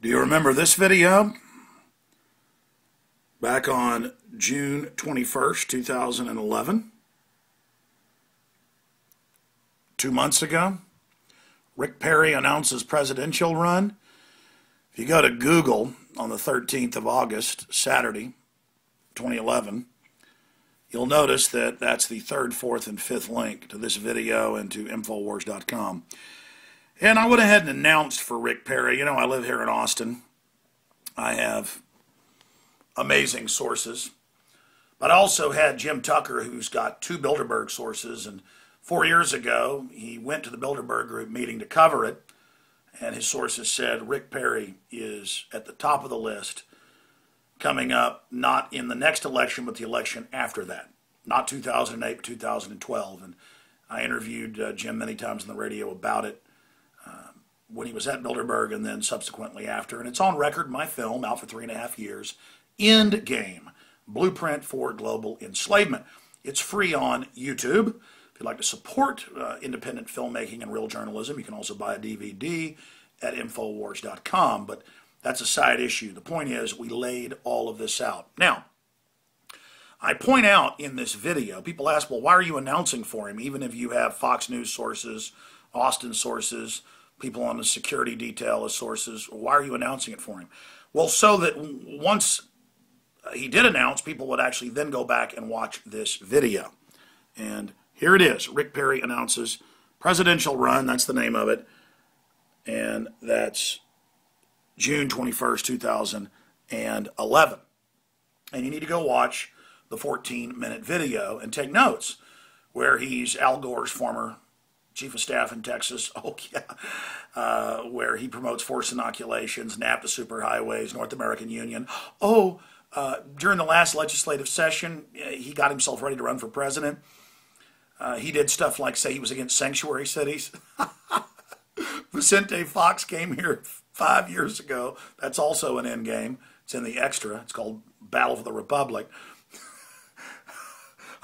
Do you remember this video? Back on June 21st, 2011, 2 months ago, Rick Perry announces presidential run. If you go to Google on the 13th of August, Saturday, 2011, you'll notice that that's the third, fourth, and fifth link to this video and to Infowars.com. And I went ahead and announced for Rick Perry. You know, I live here in Austin. I have amazing sources. But I also had Jim Tucker, who's got 2 Bilderberg sources. And 4 years ago, he went to the Bilderberg group meeting to cover it. And his sources said Rick Perry is at the top of the list coming up, not in the next election, but the election after that. Not 2008, but 2012. And I interviewed Jim many times on the radio about it. When he was at Bilderberg and then subsequently after. And it's on record, my film, out for 3.5 years, End Game, Blueprint for Global Enslavement. It's free on YouTube. If you'd like to support independent filmmaking and real journalism, you can also buy a DVD at Infowars.com. But that's a side issue. The point is, we laid all of this out. Now, I point out in this video, people ask, well, why are you announcing for him, even if you have Fox News sources, Austin sources, people on the security detail as sources? Why are you announcing it for him? Well, so that once he did announce, people would actually then go back and watch this video. And here it is. Rick Perry announces presidential run. That's the name of it. And that's June 21st, 2011. And you need to go watch the 14-minute video and take notes, where he's Al Gore's former chief of staff in Texas, where he promotes forced inoculations, NAFTA superhighways, North American Union. During the last legislative session, he got himself ready to run for president. He did stuff like say he was against sanctuary cities. Vicente Fox came here 5 years ago. That's also an end game. It's in the extra. It's called Battle for the Republic.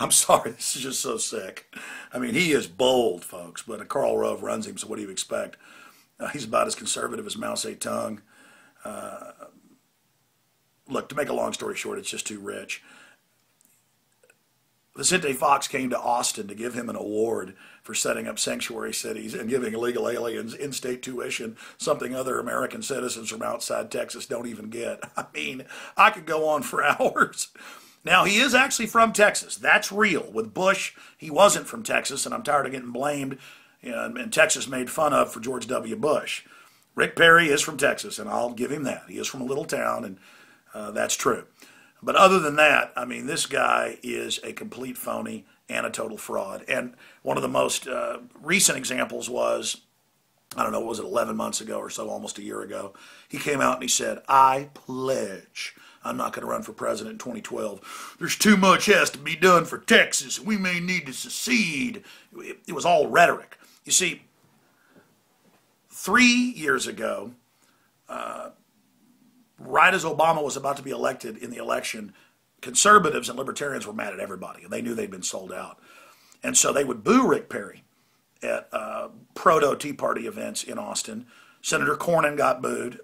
I'm sorry, this is just so sick. I mean, he is bold, folks, but Karl Rove runs him, so what do you expect? He's about as conservative as Mao Zedong. Look, to make a long story short, it's just too rich. Vicente Fox came to Austin to give him an award for setting up sanctuary cities and giving illegal aliens in-state tuition, something other American citizens from outside Texas don't even get. I mean, I could go on for hours. Now, he is actually from Texas. That's real. With Bush, he wasn't from Texas, and I'm tired of getting blamed and Texas made fun of for George W. Bush. Rick Perry is from Texas, and I'll give him that. He is from a little town, and that's true. But other than that, I mean, this guy is a complete phony and a total fraud. And one of the most recent examples was, I don't know, was it 11 months ago or so, almost a year ago, he came out and he said, I pledge I'm not going to run for president in 2012. There's too much has to be done for Texas. We may need to secede. It was all rhetoric. You see, 3 years ago, right as Obama was about to be elected in the election, conservatives and libertarians were mad at everybody, and they knew they'd been sold out. And so they would boo Rick Perry at proto-Tea Party events in Austin. Senator Cornyn got booed.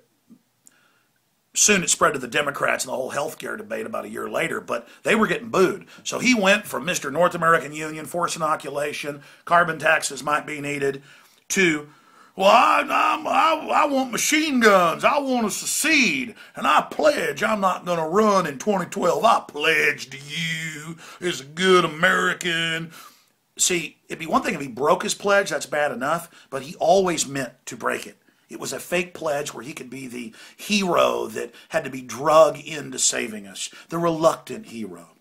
Soon it spread to the Democrats and the whole health care debate about a year later, but they were getting booed. So he went from Mr. North American Union, forced inoculation, carbon taxes might be needed, to, well, I want machine guns, I want to secede, and I pledge I'm not going to run in 2012. I pledge to you as a good American. See, it'd be one thing if he broke his pledge, that's bad enough, but he always meant to break it. It was a fake pledge where he could be the hero that had to be drug into saving us, the reluctant hero.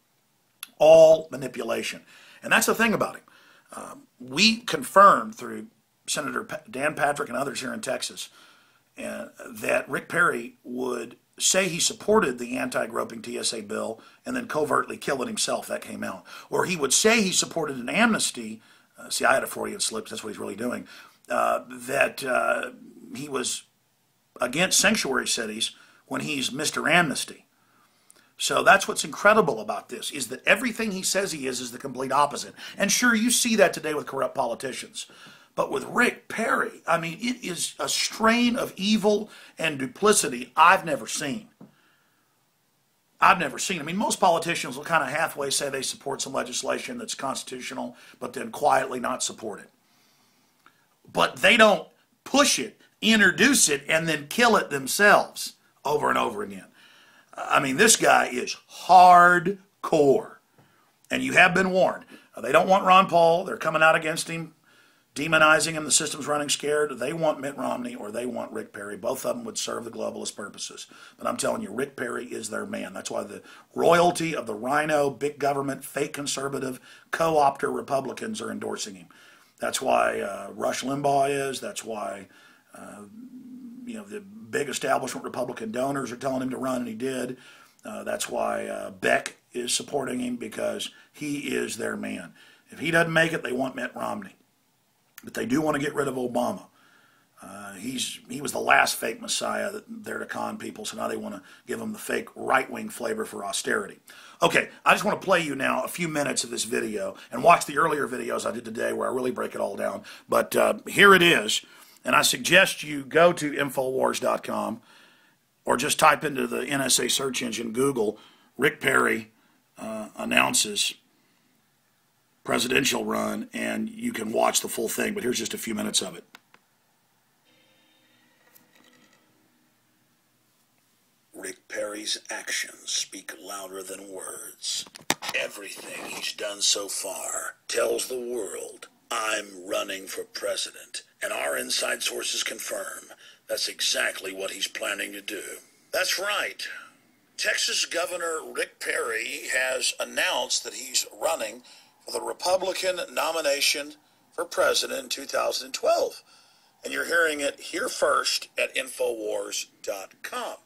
All manipulation. And that's the thing about him. We confirmed through Senator Dan Patrick and others here in Texas that Rick Perry would say he supported the anti-groping TSA bill and then covertly kill it himself. That came out. Or he would say he supported an amnesty. See, I had a Freudian slip. That's what he's really doing. He was against sanctuary cities when he's Mr. Amnesty. So that's what's incredible about this, is that everything he says he is the complete opposite. And sure, you see that today with corrupt politicians. But with Rick Perry, I mean, it is a strain of evil and duplicity I've never seen. I've never seen. I mean, most politicians will kind of halfway say they support some legislation that's constitutional, but then quietly not support it. But they don't push it, introduce it, and then kill it themselves over and over again. I mean, this guy is hardcore. And you have been warned. They don't want Ron Paul. They're coming out against him, demonizing him. The system's running scared. They want Mitt Romney or they want Rick Perry. Both of them would serve the globalist purposes. But I'm telling you, Rick Perry is their man. That's why the royalty of the rhino, big government, fake conservative, co-opter Republicans are endorsing him. That's why Rush Limbaugh is. That's why the big establishment Republican donors are telling him to run, and he did. That's why Beck is supporting him, because he is their man. If he doesn't make it, they want Mitt Romney. But they do want to get rid of Obama. He was the last fake messiah there to con people, so now they want to give him the fake right-wing flavor for austerity. Okay, I just want to play you now a few minutes of this video, and watch the earlier videos I did today where I really break it all down. But here it is, and I suggest you go to Infowars.com or just type into the NSA search engine, Google, Rick Perry announces presidential run, and you can watch the full thing, but here's just a few minutes of it. Rick Perry's actions speak louder than words. Everything he's done so far tells the world, I'm running for president. And our inside sources confirm that's exactly what he's planning to do. That's right. Texas Governor Rick Perry has announced that he's running for the Republican nomination for president in 2012. And you're hearing it here first at Infowars.com.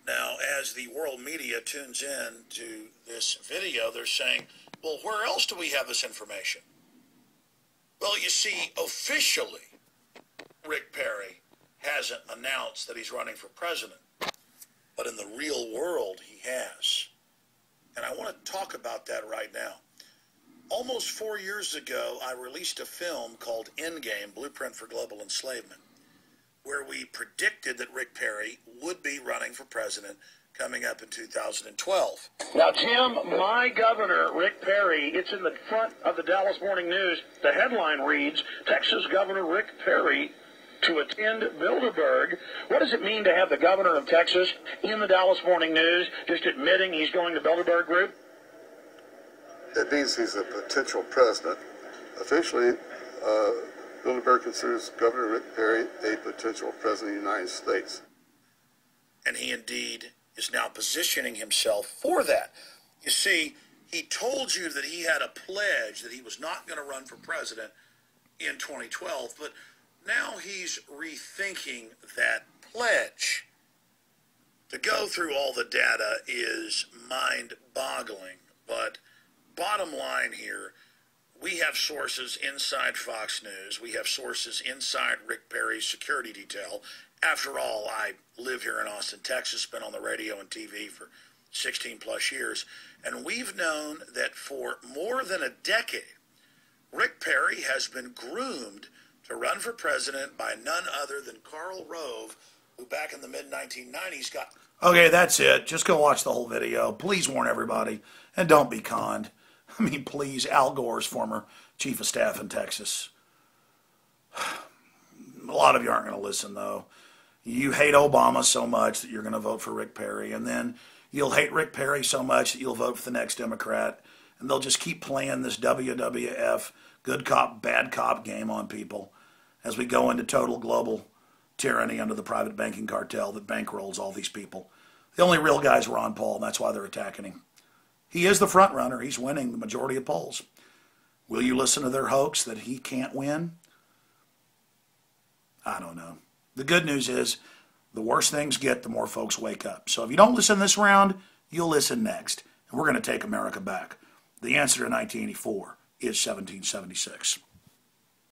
Now, as the world media tunes in to this video, they're saying, well, where else do we have this information? Well, you see, officially, Rick Perry hasn't announced that he's running for president. But in the real world, he has. And I want to talk about that right now. Almost 4 years ago, I released a film called Endgame, Blueprint for Global Enslavement, where we predicted that Rick Perry would be running for president coming up in 2012. Now, Tim, my governor, Rick Perry, it's in the front of the Dallas Morning News. The headline reads, Texas Governor Rick Perry to attend Bilderberg. What does it mean to have the governor of Texas in the Dallas Morning News just admitting he's going to Bilderberg Group? It means he's a potential president. Officially, Bilderberg considers Governor Rick Perry a potential president of the United States. And he indeed is now positioning himself for that. You see, he told you that he had a pledge that he was not going to run for president in 2012, but now he's rethinking that pledge. To go through all the data is mind-boggling, but bottom line here, we have sources inside Fox News. We have sources inside Rick Perry's security detail. After all, I live here in Austin, Texas, been on the radio and TV for 16 plus years, and we've known that for more than a decade, Rick Perry has been groomed to run for president by none other than Karl Rove, who back in the mid-1990s got... Okay, that's it. Just go watch the whole video. Please warn everybody, and don't be conned. I mean, please, Al Gore's former chief of staff in Texas. A lot of you aren't going to listen, though. You hate Obama so much that you're going to vote for Rick Perry, and then you'll hate Rick Perry so much that you'll vote for the next Democrat, and they'll just keep playing this WWF, good cop, bad cop game on people as we go into total global tyranny under the private banking cartel that bankrolls all these people. The only real guy is Ron Paul, and that's why they're attacking him. He is the front runner. He's winning the majority of polls. Will you listen to their hoax that he can't win? I don't know. The good news is the worse things get, the more folks wake up. So if you don't listen this round, you'll listen next. And we're going to take America back. The answer to 1984 is 1776.